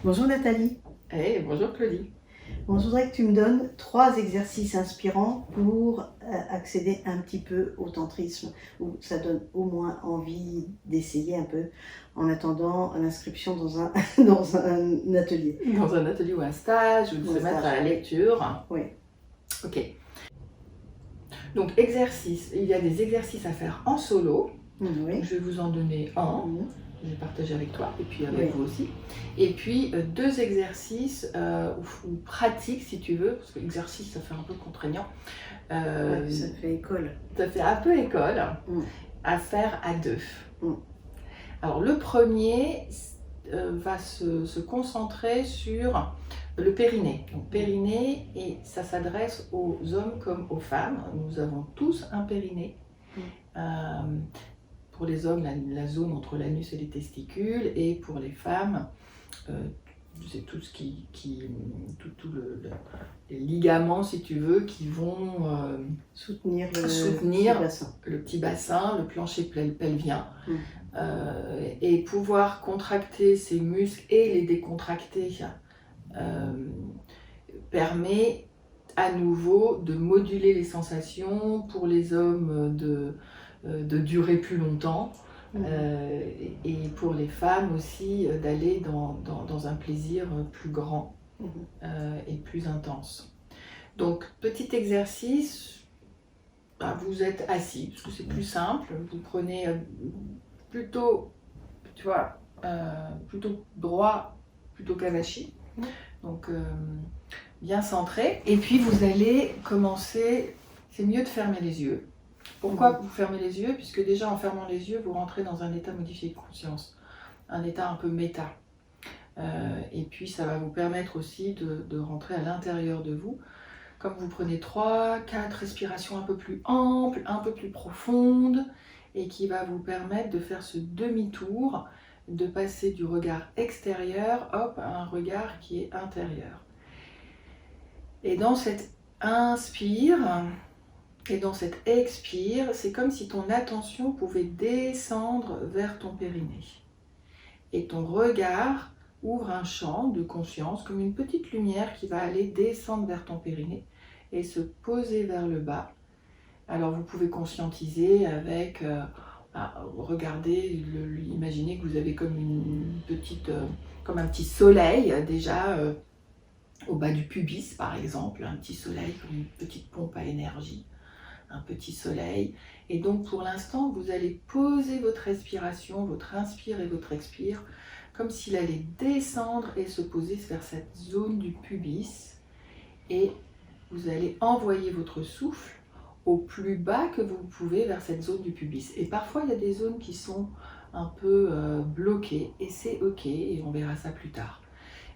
Bonjour Nathalie. Hey, bonjour Claudie. Bon, je voudrais que tu me donnes 3 exercices inspirants pour accéder un petit peu au tantrisme, où ça donne au moins envie d'essayer un peu en attendant l'inscription dans un, dans un atelier. Dans un atelier ou un stage, ou de Ou se un mettre stage. à la lecture. Oui. Ok. Donc exercice, il y a des exercices à faire en solo. Oui. Je vais vous en donner un. Mhm. Je vais partager avec toi et puis avec Oui. vous aussi. Et puis 2 exercices ou pratiques si tu veux, parce que exercice ça fait un peu contraignant. Ouais, ça fait école. Ça fait un peu école à faire à 2. Alors le premier va se concentrer sur le périnée. Donc périnée, et ça s'adresse aux hommes comme aux femmes. Nous avons tous un périnée. Pour les hommes, la zone entre l'anus et les testicules, et pour les femmes, c'est tout ce les ligaments, si tu veux, qui vont soutenir le petit bassin, le plancher pelvien, et pouvoir contracter ces muscles et les décontracter permet à nouveau de moduler les sensations pour les hommes, de durer plus longtemps. Et pour les femmes aussi d'aller dans un plaisir plus grand et plus intense. Donc petit exercice, vous êtes assis parce que c'est plus simple, vous prenez plutôt, tu vois, plutôt droit, plutôt kavashi, donc bien centré, et puis vous allez commencer, c'est mieux de fermer les yeux. Pourquoi vous fermez les yeux? Puisque déjà en fermant les yeux, vous rentrez dans un état modifié de conscience, un état un peu méta. Et puis ça va vous permettre aussi de rentrer à l'intérieur de vous. Comme vous prenez 3-4 respirations un peu plus amples, un peu plus profondes, et qui va vous permettre de faire ce demi-tour, de passer du regard extérieur, hop, à un regard qui est intérieur. Et dans cette inspire, et dans cette expire, c'est comme si ton attention pouvait descendre vers ton périnée. Et ton regard ouvre un champ de conscience, comme une petite lumière qui va aller descendre vers ton périnée et se poser vers le bas. Alors vous pouvez conscientiser avec, regardez, imaginez que vous avez comme comme un petit soleil déjà au bas du pubis par exemple, un petit soleil comme une petite pompe à énergie. Un petit soleil. Et donc pour l'instant, vous allez poser votre respiration, votre inspire et votre expire, comme s'il allait descendre et se poser vers cette zone du pubis. Et vous allez envoyer votre souffle au plus bas que vous pouvez vers cette zone du pubis. Et parfois, il y a des zones qui sont un peu bloquées, et c'est ok, et on verra ça plus tard.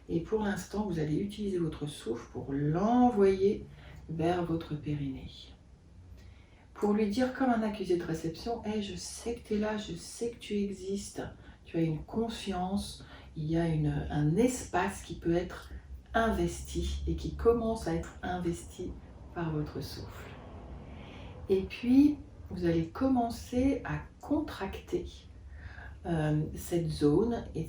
Et pour l'instant, vous allez utiliser votre souffle pour l'envoyer vers votre périnée. Pour lui dire comme un accusé de réception, hey, je sais que tu es là, je sais que tu existes, tu as une conscience, il y a un espace qui peut être investi et qui commence à être investi par votre souffle. Et puis, vous allez commencer à contracter cette zone. Et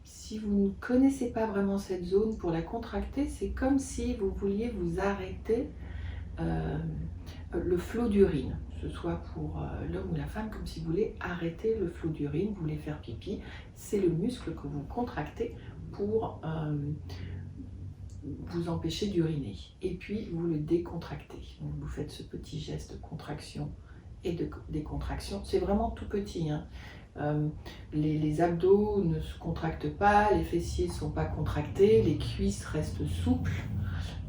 si vous ne connaissez pas vraiment cette zone, pour la contracter, c'est comme si vous vouliez vous arrêter le flot d'urine, que ce soit pour l'homme ou la femme, comme si vous voulez arrêter le flot d'urine, vous voulez faire pipi, c'est le muscle que vous contractez pour vous empêcher d'uriner. Et puis vous le décontractez. Donc vous faites ce petit geste de contraction et de décontraction. C'est vraiment tout petit, hein. Les abdos ne se contractent pas, les fessiers ne sont pas contractés, les cuisses restent souples.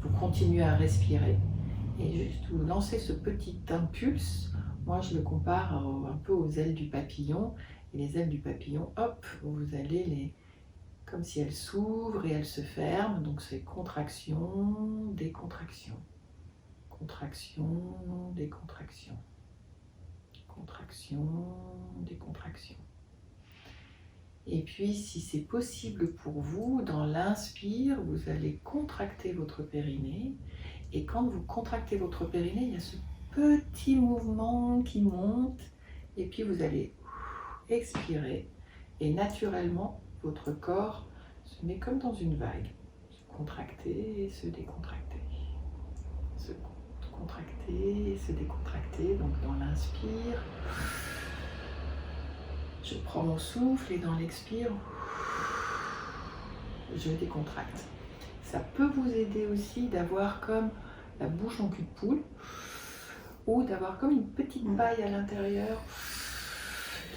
Vous continuez à respirer. Et juste vous lancez ce petit impulse, moi je le compare un peu aux ailes du papillon. Et les ailes du papillon, hop, vous allez comme si elles s'ouvrent et elles se ferment. Donc c'est contraction, décontraction, contraction, décontraction, contraction, décontraction. Et puis si c'est possible pour vous, dans l'inspire, vous allez contracter votre périnée. Et quand vous contractez votre périnée, il y a ce petit mouvement qui monte. Et puis vous allez expirer. Et naturellement, votre corps se met comme dans une vague. Se contracter et se décontracter. Se contracter et se décontracter. Donc dans l'inspire, je prends mon souffle et dans l'expire, je décontracte. Ça peut vous aider aussi d'avoir comme la bouche en cul de poule ou d'avoir comme une petite paille à l'intérieur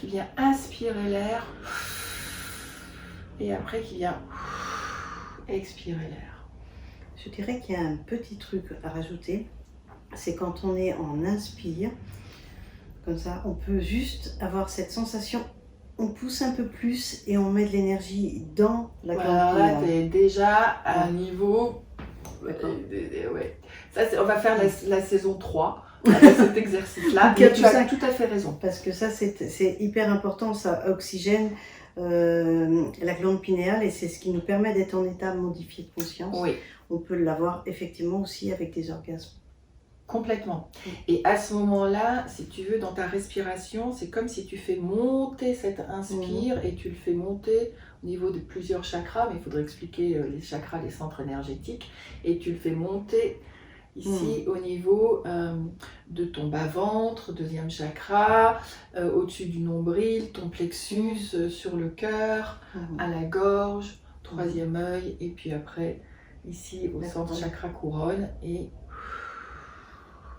qui vient inspirer l'air et après qui vient expirer l'air. Je dirais qu'il y a un petit truc à rajouter, c'est quand on est en inspire, comme ça, on peut juste avoir cette sensation, on pousse un peu plus et on met de l'énergie dans la glande Voilà, là, pinéale. tu es déjà à un niveau... D'accord. Ouais. Ça, on va faire la saison 3 avec cet exercice-là. Donc, il y a Mais tu tout as ça. tout à fait raison. Parce que ça, c'est hyper important, ça oxygène la glande pinéale et c'est ce qui nous permet d'être en état modifié de conscience. Oui. On peut l'avoir effectivement aussi avec des orgasmes. Complètement. Et à ce moment-là, si tu veux, dans ta respiration, c'est comme si tu fais monter cet inspire et tu le fais monter au niveau de plusieurs chakras, mais il faudrait expliquer les chakras, les centres énergétiques, et tu le fais monter ici au niveau de ton bas-ventre, deuxième chakra, au-dessus du nombril, ton plexus, sur le cœur, à la gorge, troisième œil, et puis après ici au centre chakra couronne, et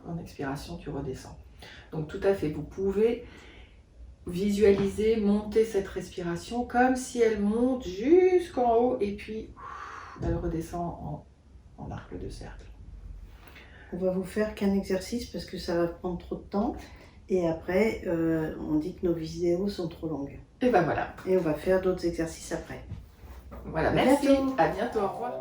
en expiration, tu redescends. Donc tout à fait, vous pouvez visualiser, monter cette respiration comme si elle monte jusqu'en haut et puis elle redescend en arc de cercle. On va vous faire qu'un exercice parce que ça va prendre trop de temps et après on dit que nos vidéos sont trop longues. Et ben voilà. Et on va faire d'autres exercices après. Voilà, À merci. bientôt. À bientôt, au revoir.